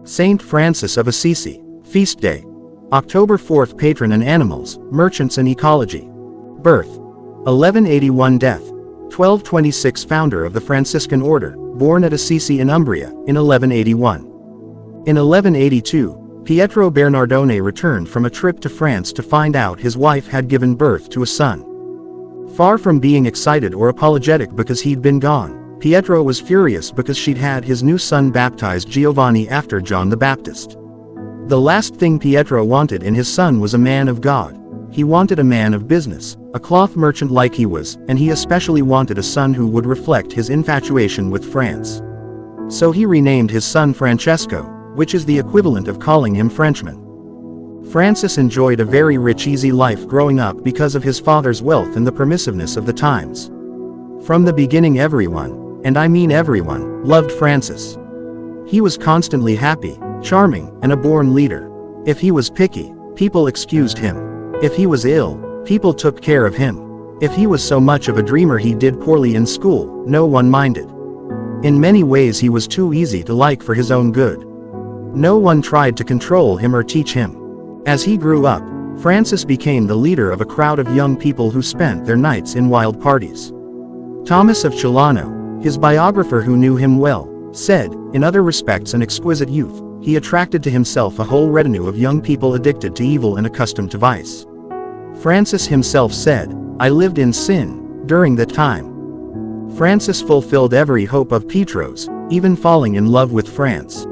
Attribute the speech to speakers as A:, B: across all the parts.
A: Saint Francis of Assisi, Feast Day. October 4th, patron and animals, merchants and ecology. Birth: 1181. Death: 1226. Founder of the Franciscan order, born at Assisi in Umbria, in 1181. In 1182, Pietro Bernardone returned from a trip to France to find out his wife had given birth to a son. Far from being excited or apologetic because he'd been gone, Pietro was furious because she'd had his new son baptized Giovanni after John the Baptist. The last thing Pietro wanted in his son was a man of God. He wanted a man of business, a cloth merchant like he was, and he especially wanted a son who would reflect his infatuation with France. So he renamed his son Francesco, which is the equivalent of calling him Frenchman. Francis enjoyed a very rich, easy life growing up because of his father's wealth and the permissiveness of the times. From the beginning, everyone, and I mean everyone, loved Francis. He was constantly happy, charming, and a born leader. If he was picky, people excused him. If he was ill, people took care of him. If he was so much of a dreamer he did poorly in school, no one minded. In many ways he was too easy to like for his own good. No one tried to control him or teach him. As he grew up, Francis became the leader of a crowd of young people who spent their nights in wild parties. Thomas of Celano, his biographer who knew him well, said, in other respects an exquisite youth, he attracted to himself a whole retinue of young people addicted to evil and accustomed to vice. Francis himself said, I lived in sin during that time. Francis fulfilled every hope of Pietro's, even falling in love with France.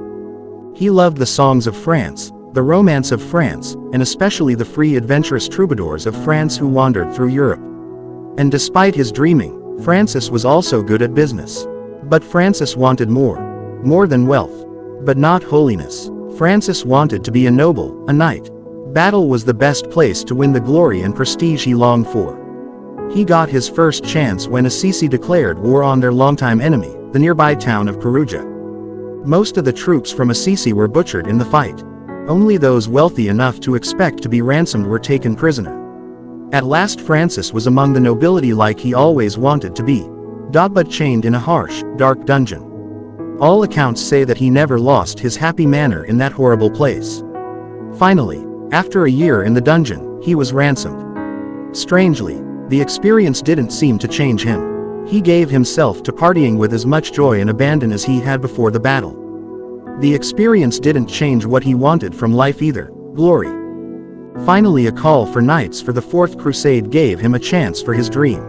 A: He loved the songs of France, the romance of France, and especially the free adventurous troubadours of France who wandered through Europe. And despite his dreaming, Francis was also good at business. But Francis wanted more than wealth. But not holiness. Francis wanted to be a noble, a knight. Battle was the best place to win the glory and prestige he longed for. He got his first chance when Assisi declared war on their longtime enemy, the nearby town of Perugia. Most of the troops from Assisi were butchered in the fight. Only those wealthy enough to expect to be ransomed were taken prisoner. At last Francis was among the nobility like he always wanted to be, but chained in a harsh, dark dungeon. All accounts say that he never lost his happy manner in that horrible place. Finally, after a year in the dungeon, he was ransomed. Strangely, the experience didn't seem to change him. He gave himself to partying with as much joy and abandon as he had before the battle. The experience didn't change what he wanted from life either, glory. Finally, a call for knights for the Fourth Crusade gave him a chance for his dream.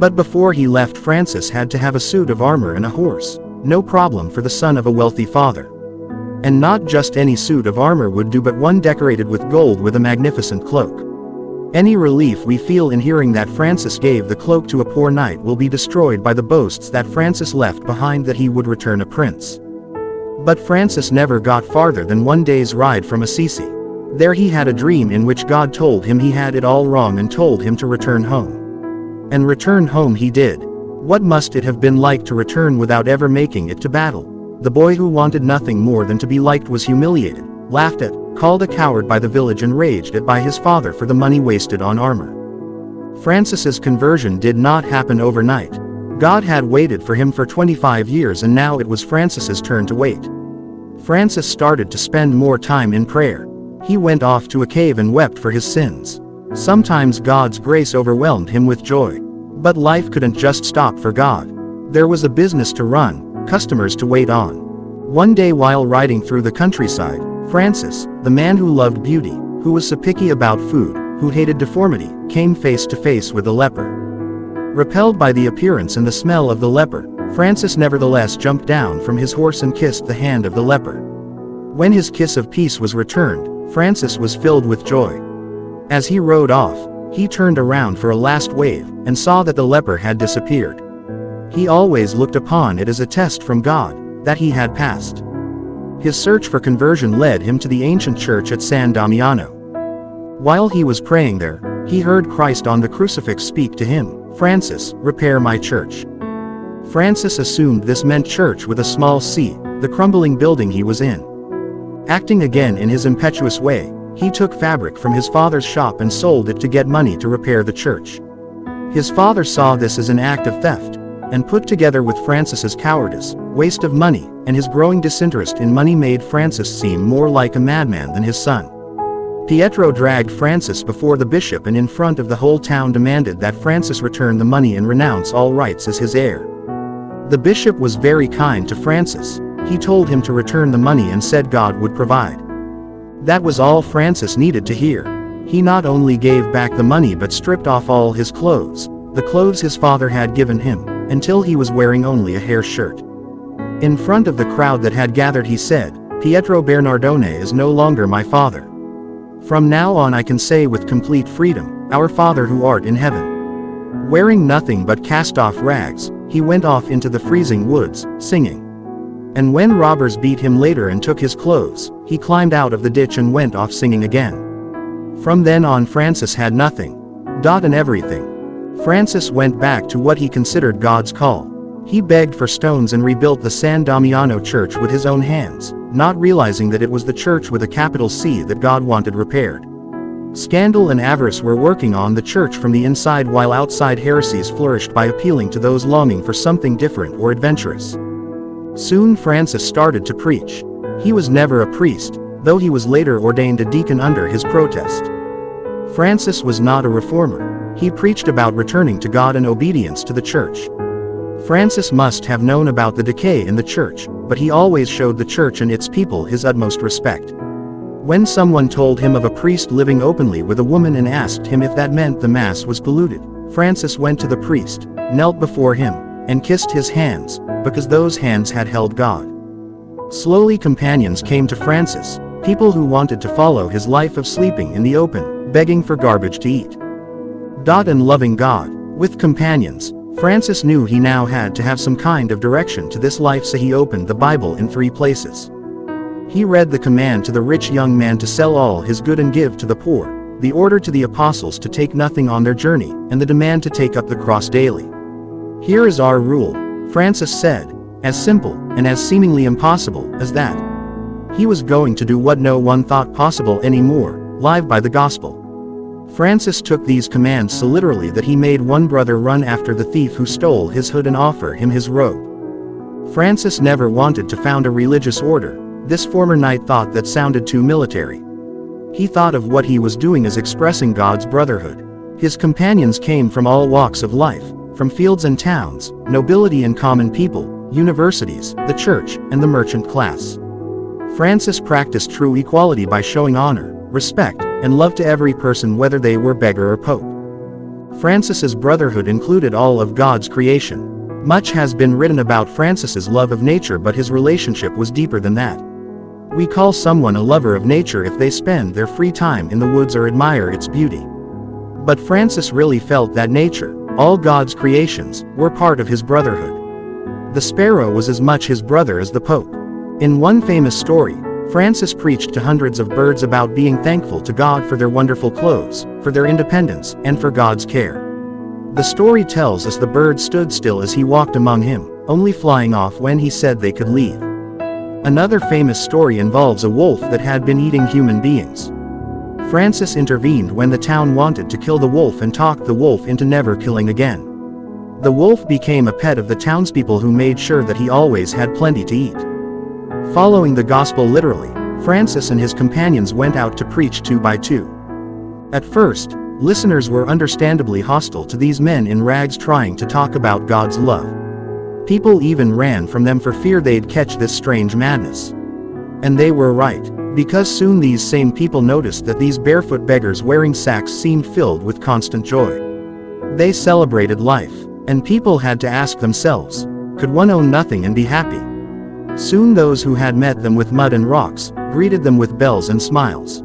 A: But before he left, Francis had to have a suit of armor and a horse. No problem for the son of a wealthy father. And not just any suit of armor would do, but one decorated with gold with a magnificent cloak. Any relief we feel in hearing that Francis gave the cloak to a poor knight will be destroyed by the boasts that Francis left behind that he would return a prince. But Francis never got farther than one day's ride from Assisi. There he had a dream in which God told him he had it all wrong and told him to return home. And return home he did. What must it have been like to return without ever making it to battle? The boy who wanted nothing more than to be liked was humiliated, laughed at, called a coward by the village and raged at by his father for the money wasted on armor. Francis's conversion did not happen overnight. God had waited for him for 25 years and now it was Francis's turn to wait. Francis started to spend more time in prayer. He went off to a cave and wept for his sins. Sometimes God's grace overwhelmed him with joy. But life couldn't just stop for God. There was a business to run, customers to wait on. One day while riding through the countryside, Francis, the man who loved beauty, who was so picky about food, who hated deformity, came face to face with a leper. Repelled by the appearance and the smell of the leper, Francis nevertheless jumped down from his horse and kissed the hand of the leper. When his kiss of peace was returned, Francis was filled with joy. As he rode off, he turned around for a last wave, and saw that the leper had disappeared. He always looked upon it as a test from God, that he had passed. His search for conversion led him to the ancient church at San Damiano. While he was praying there, he heard Christ on the crucifix speak to him, Francis, repair my church. Francis assumed this meant church with a small c, the crumbling building he was in. Acting again in his impetuous way, he took fabric from his father's shop and sold it to get money to repair the church. His father saw this as an act of theft. and put together with Francis's cowardice, waste of money, and his growing disinterest in money made Francis seem more like a madman than his son. Pietro dragged Francis before the bishop and in front of the whole town demanded that Francis return the money and renounce all rights as his heir. The bishop was very kind to Francis. He told him to return the money and said God would provide. That was all Francis needed to hear. He not only gave back the money but stripped off all his clothes, the clothes his father had given him, until he was wearing only a hair shirt. In front of the crowd that had gathered he said, "Pietro Bernardone is no longer my father. From now on I can say with complete freedom, Our Father who art in heaven." Wearing nothing but cast-off rags, he went off into the freezing woods, singing. And when robbers beat him later and took his clothes, he climbed out of the ditch and went off singing again. From then on Francis had nothing. And everything. Francis went back to what he considered God's call. He begged for stones and rebuilt the San Damiano church with his own hands, not realizing that it was the church with a capital C that God wanted repaired. Scandal and avarice were working on the church from the inside while outside heresies flourished by appealing to those longing for something different or adventurous. Soon Francis started to preach. He was never a priest, though he was later ordained a deacon under his protest. Francis was not a reformer. He preached about returning to God and obedience to the church. Francis must have known about the decay in the church, but he always showed the church and its people his utmost respect. When someone told him of a priest living openly with a woman and asked him if that meant the Mass was polluted, Francis went to the priest, knelt before him, and kissed his hands, because those hands had held God. Slowly companions came to Francis, people who wanted to follow his life of sleeping in the open, begging for garbage to eat. And loving God, with companions, Francis knew he now had to have some kind of direction to this life, so he opened the Bible in 3 places. He read the command to the rich young man to sell all his good and give to the poor, the order to the apostles to take nothing on their journey, and the demand to take up the cross daily. "Here is our rule," Francis said, as simple, and as seemingly impossible, as that. He was going to do what no one thought possible anymore, live by the gospel. Francis took these commands so literally that he made one brother run after the thief who stole his hood and offer him his robe. Francis never wanted to found a religious order. This former knight thought that sounded too military. He thought of what he was doing as expressing God's brotherhood. His companions came from all walks of life, from fields and towns, nobility and common people, universities, the church, and the merchant class. Francis practiced true equality by showing honor, respect, and love to every person whether they were beggar or pope. Francis's brotherhood included all of God's creation. Much has been written about Francis's love of nature, but his relationship was deeper than that. We call someone a lover of nature if they spend their free time in the woods or admire its beauty. But Francis really felt that nature, all God's creations, were part of his brotherhood. The sparrow was as much his brother as the pope. In one famous story, Francis preached to hundreds of birds about being thankful to God for their wonderful clothes, for their independence, and for God's care. The story tells us the birds stood still as he walked among him, only flying off when he said they could leave. Another famous story involves a wolf that had been eating human beings. Francis intervened when the town wanted to kill the wolf and talked the wolf into never killing again. The wolf became a pet of the townspeople who made sure that he always had plenty to eat. Following the gospel literally, Francis and his companions went out to preach 2 by 2. At first, listeners were understandably hostile to these men in rags trying to talk about God's love. People even ran from them for fear they'd catch this strange madness. And they were right, because soon these same people noticed that these barefoot beggars wearing sacks seemed filled with constant joy. They celebrated life, and people had to ask themselves, could one own nothing and be happy? Soon those who had met them with mud and rocks, greeted them with bells and smiles.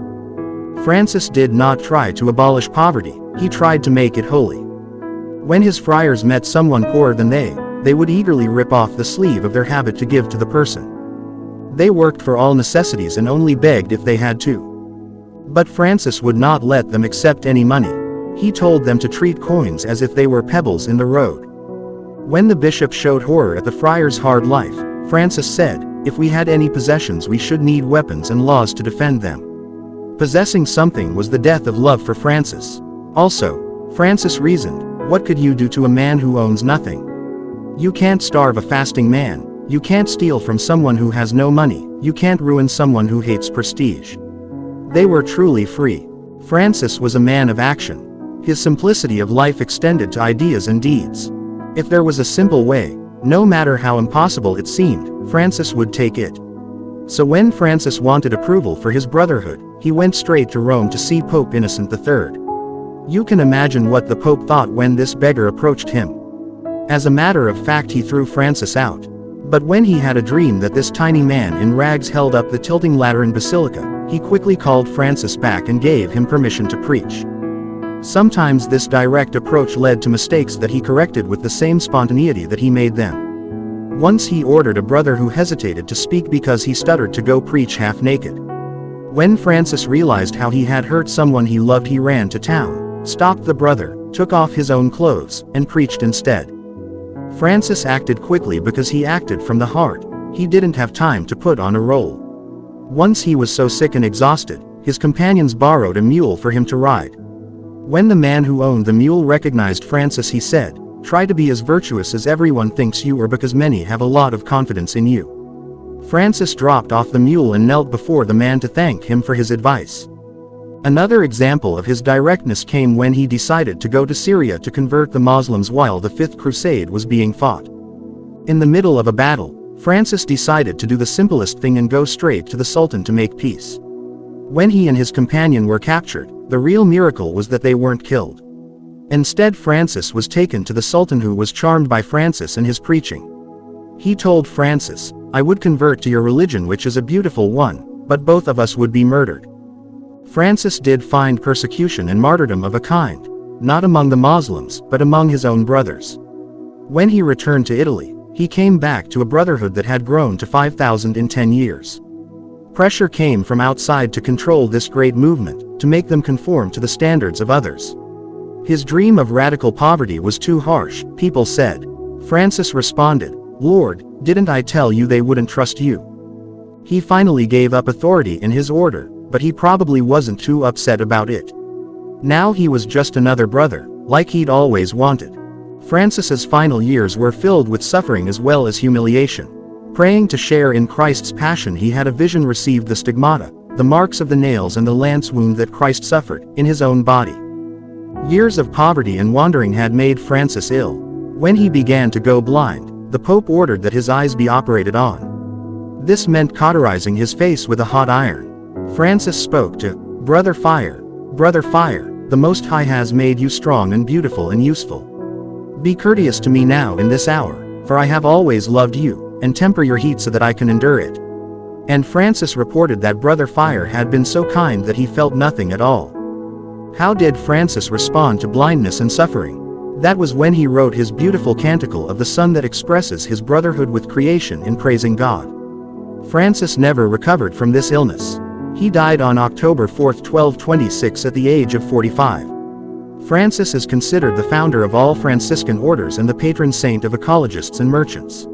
A: Francis did not try to abolish poverty, he tried to make it holy. When his friars met someone poorer than they would eagerly rip off the sleeve of their habit to give to the person. They worked for all necessities and only begged if they had to. But Francis would not let them accept any money. He told them to treat coins as if they were pebbles in the road. When the bishop showed horror at the friars' hard life, Francis said, if we had any possessions we should need weapons and laws to defend them. Possessing something was the death of love for Francis. Also, Francis reasoned, what could you do to a man who owns nothing? You can't starve a fasting man, you can't steal from someone who has no money, you can't ruin someone who hates prestige. They were truly free. Francis was a man of action. His simplicity of life extended to ideas and deeds. If there was a simple way, no matter how impossible it seemed, Francis would take it. So when Francis wanted approval for his brotherhood, he went straight to Rome to see Pope Innocent III. You can imagine what the Pope thought when this beggar approached him. As a matter of fact, he threw Francis out. But when he had a dream that this tiny man in rags held up the tilting Lateran basilica, he quickly called Francis back and gave him permission to preach. Sometimes this direct approach led to mistakes that he corrected with the same spontaneity that he made them. Once he ordered a brother who hesitated to speak because he stuttered to go preach half naked. When Francis realized how he had hurt someone he loved, he ran to town, stopped the brother, took off his own clothes, and preached instead. Francis acted quickly because he acted from the heart. He didn't have time to put on a role. Once he was so sick and exhausted, his companions borrowed a mule for him to ride. When the man who owned the mule recognized Francis, he said, "Try to be as virtuous as everyone thinks you are, because many have a lot of confidence in you." Francis dropped off the mule and knelt before the man to thank him for his advice. Another example of his directness came when he decided to go to Syria to convert the Muslims while the Fifth Crusade was being fought. In the middle of a battle, Francis decided to do the simplest thing and go straight to the Sultan to make peace. When he and his companion were captured, the real miracle was that they weren't killed. Instead, Francis was taken to the Sultan, who was charmed by Francis and his preaching. He told Francis, "I would convert to your religion, which is a beautiful one, but both of us would be murdered." Francis did find persecution and martyrdom of a kind, not among the Muslims, but among his own brothers. When he returned to Italy, he came back to a brotherhood that had grown to 5,000 in 10 years. Pressure came from outside to control this great movement, to make them conform to the standards of others. His dream of radical poverty was too harsh, people said. Francis responded, "Lord, didn't I tell you they wouldn't trust you?" He finally gave up authority in his order, but he probably wasn't too upset about it. Now he was just another brother, like he'd always wanted. Francis's final years were filled with suffering as well as humiliation. Praying to share in Christ's passion, he had a vision, received the stigmata, the marks of the nails and the lance wound that Christ suffered, in his own body. Years of poverty and wandering had made Francis ill. When he began to go blind, the Pope ordered that his eyes be operated on. This meant cauterizing his face with a hot iron. Francis spoke to Brother Fire, the Most High has made you strong and beautiful and useful. Be courteous to me now in this hour, for I have always loved you, and temper your heat so that I can endure it. And Francis reported that Brother Fire had been so kind that he felt nothing at all. How did Francis respond to blindness and suffering? That was when he wrote his beautiful canticle of the sun that expresses his brotherhood with creation in praising God. Francis never recovered from this illness. He died on October 4, 1226 at the age of 45. Francis is considered the founder of all Franciscan orders and the patron saint of ecologists and merchants.